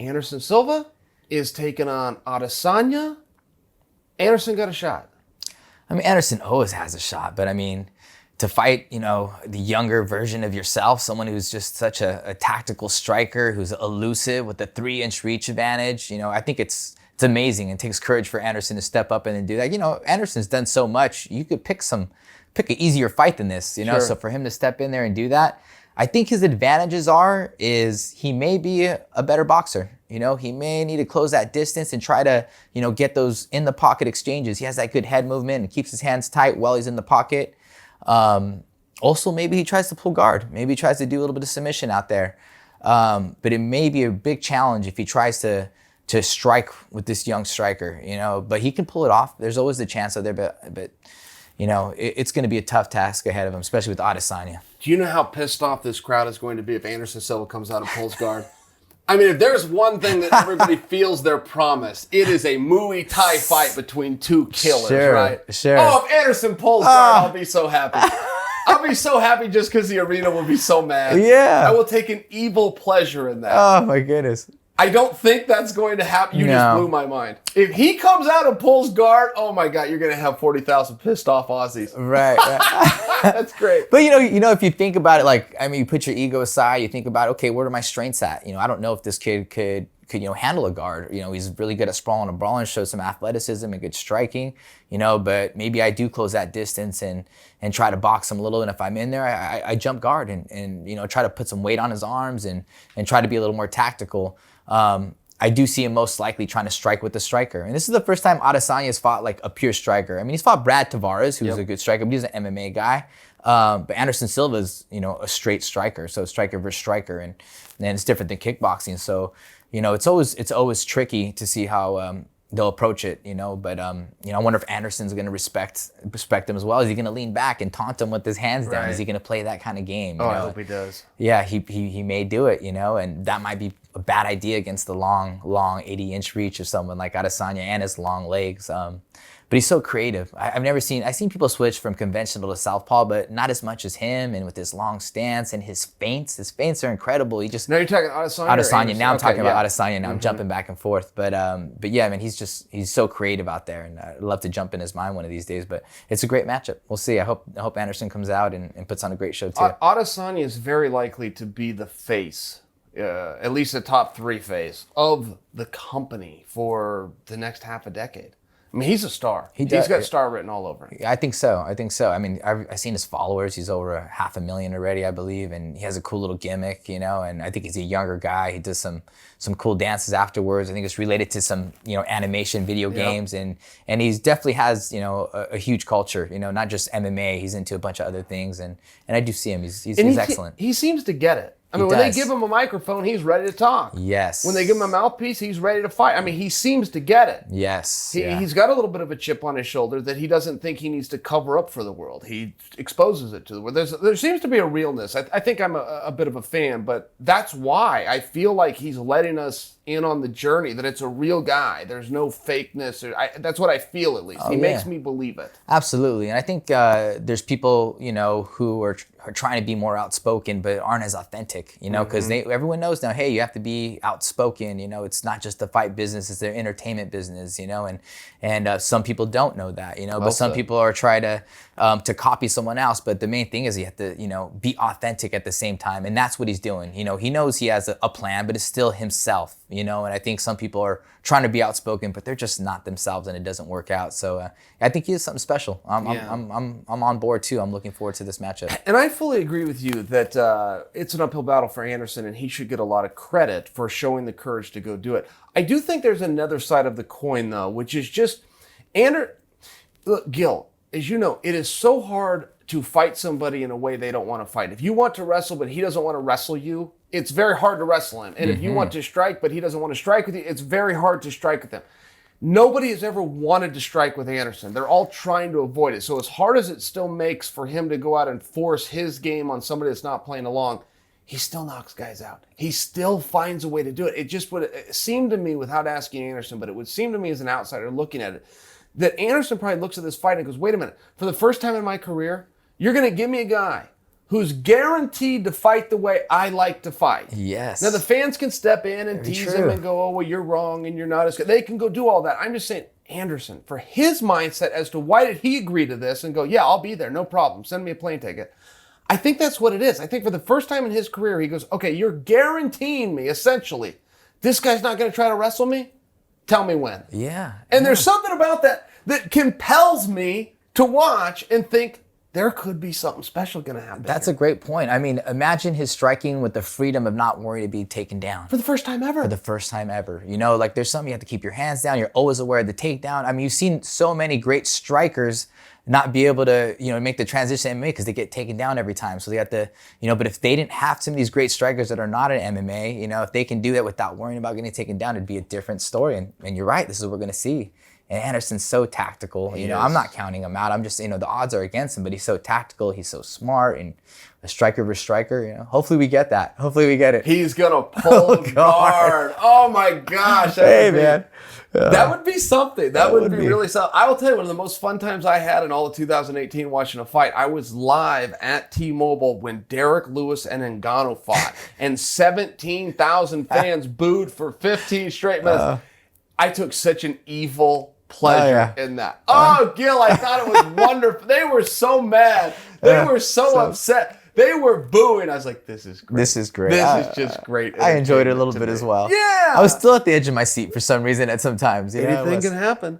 Anderson Silva is taking on Adesanya. Anderson got a shot. I mean, Anderson always has a shot, but I mean, to fight, the younger version of yourself, someone who's just such a tactical striker, who's elusive with a 3-inch reach advantage, I think it's amazing and takes courage for Anderson to step up and do that. Anderson's done so much. You could pick an easier fight than this, Sure. So for him to step in there and do that, I think his advantages is he may be a better boxer. He may need to close that distance and try to, get those in the pocket exchanges. He has that good head movement and keeps his hands tight while he's in the pocket. Also, maybe he tries to pull guard. Maybe he tries to do a little bit of submission out there. But it may be a big challenge if he tries to strike with this young striker, but he can pull it off. There's always the chance out there, but it's going to be a tough task ahead of him, especially with Adesanya. Do you know how pissed off this crowd is going to be if Anderson Silva comes out and pulls guard? I mean, if there's one thing that everybody feels they're promised, it is a Muay Thai fight between two killers, right? Sure. Oh, if Anderson pulls guard, I'll be so happy. I'll be so happy just because the arena will be so mad. Yeah. I will take an evil pleasure in that. Oh, my goodness. I don't think that's going to happen. You just blew my mind. If he comes out and pulls guard, oh my God, you're going to have 40,000 pissed off Aussies. Right. That's great. But if you think about it, you put your ego aside, you think about, okay, where are my strengths at? I don't know if this kid could handle a guard. He's really good at sprawling and brawling, shows some athleticism and good striking, but maybe I do close that distance and try to box him a little. And if I'm in there, I jump guard and try to put some weight on his arms and try to be a little more tactical. I do see him most likely trying to strike with the striker. And this is the first time Adesanya has fought like a pure striker. I mean, he's fought Brad Tavares, who's a good striker, but he's an MMA guy. But Anderson Silva's, a straight striker. So striker versus striker. And it's different than kickboxing. So, it's always tricky to see how they'll approach it, But, I wonder if Anderson's going to respect him as well. Is he going to lean back and taunt him with his hands down? Right. Is he going to play that kind of game? I hope he does. Yeah, he may do it, and that might be a bad idea against the long 80-inch reach of someone like Adesanya and his long legs. But he's so creative. I've seen people switch from conventional to southpaw, but not as much as him. And with his long stance and his feints are incredible. Now you're talking Adesanya? Adesanya. Now I'm talking about Adesanya. Now I'm jumping back and forth. But yeah, man, he's so creative out there, and I'd love to jump in his mind one of these days. But it's a great matchup. We'll see. I hope Anderson comes out and puts on a great show too. Adesanya is very likely to be the face, at least the top 3 face of the company for the next half a decade. I mean, he's a star. He's got star written all over him. I think so. I mean, I've seen his followers. He's over 500,000 already, I believe, and he has a cool little gimmick, and I think he's a younger guy. He does some cool dances afterwards. I think it's related to some, animation video games, and he definitely has, a huge culture, not just MMA. He's into a bunch of other things, and I do see him. He's excellent. He seems to get it. I mean, when they give him a microphone, he's ready to talk. Yes. When they give him a mouthpiece, he's ready to fight. I mean, he seems to get it. Yes. He's got a little bit of a chip on his shoulder that he doesn't think he needs to cover up for the world. He exposes it to the world. There seems to be a realness. I think I'm a bit of a fan, but that's why I feel like he's letting us in on the journey, that it's a real guy. There's no fakeness. That's what I feel, at least. He makes me believe it. Absolutely. And I think there's people, who are trying to be more outspoken but aren't as authentic, because everyone knows now, hey, you have to be outspoken. It's not just the fight business, it's their entertainment business, and some people don't know that, but some people are trying to copy someone else. But the main thing is you have to, be authentic at the same time. And that's what he's doing. He knows he has a plan, but it's still himself, and I think some people are trying to be outspoken, but they're just not themselves, and it doesn't work out. So I think he is something special. I'm on board too. I'm looking forward to this matchup. And I fully agree with you that it's an uphill battle for Anderson, and he should get a lot of credit for showing the courage to go do it. I do think there's another side of the coin, though, which is just look, Gil, as you know, it is so hard to fight somebody in a way they don't want to fight. If you want to wrestle, but he doesn't want to wrestle you, it's very hard to wrestle him. And if you want to strike, but he doesn't want to strike with you, it's very hard to strike with him. Nobody has ever wanted to strike with Anderson. They're all trying to avoid it. So as hard as it still makes for him to go out and force his game on somebody that's not playing along, he still knocks guys out. He still finds a way to do it. It just would seem to me, without asking Anderson, but it would seem to me as an outsider looking at it, that Anderson probably looks at this fight and goes, wait a minute, for the first time in my career, you're going to give me a guy who's guaranteed to fight the way I like to fight. Yes. Now, the fans can step in and tease him and go, oh, well, you're wrong and you're not as good. They can go do all that. I'm just saying, Anderson, for his mindset as to why did he agree to this and go, yeah, I'll be there, no problem. Send me a plane ticket. I think that's what it is. I think for the first time in his career, he goes, okay, you're guaranteeing me, essentially, this guy's not going to try to wrestle me? Tell me when. Yeah. And there's something about that compels me to watch and think, there could be something special going to happen. That's a great point. I mean, imagine his striking with the freedom of not worrying to be taken down. For the first time ever. For the first time ever. You know, like there's something you have to keep your hands down. You're always aware of the takedown. I mean, you've seen so many great strikers not be able to, you know, make the transition to MMA because they get taken down every time. So they have to, you know, but if they didn't have some of these great strikers that are not in MMA, you know, if they can do that without worrying about getting taken down, it'd be a different story. And you're right, this is what we're going to see. And Anderson's so tactical. You know, I'm not counting him out. I'm just, you know, the odds are against him, but he's so tactical. He's so smart and a striker versus striker, you know. Hopefully we get that. Hopefully we get it. He's going to pull guard. Oh, my gosh. Hey, man. That would be something. That would be really something. I will tell you, one of the most fun times I had in all of 2018 watching a fight, I was live at T-Mobile when Derek Lewis and Ngannou fought, and 17,000 fans booed for 15 straight minutes. I took such an evil pleasure in that. Oh, Gil, I thought it was wonderful. They were so mad. They were so upset. They were booing. I was like, this is great. This is great. This is just great. I enjoyed it a little bit as well. Yeah. I was still at the edge of my seat for some reason at some times. You know, Anything can happen.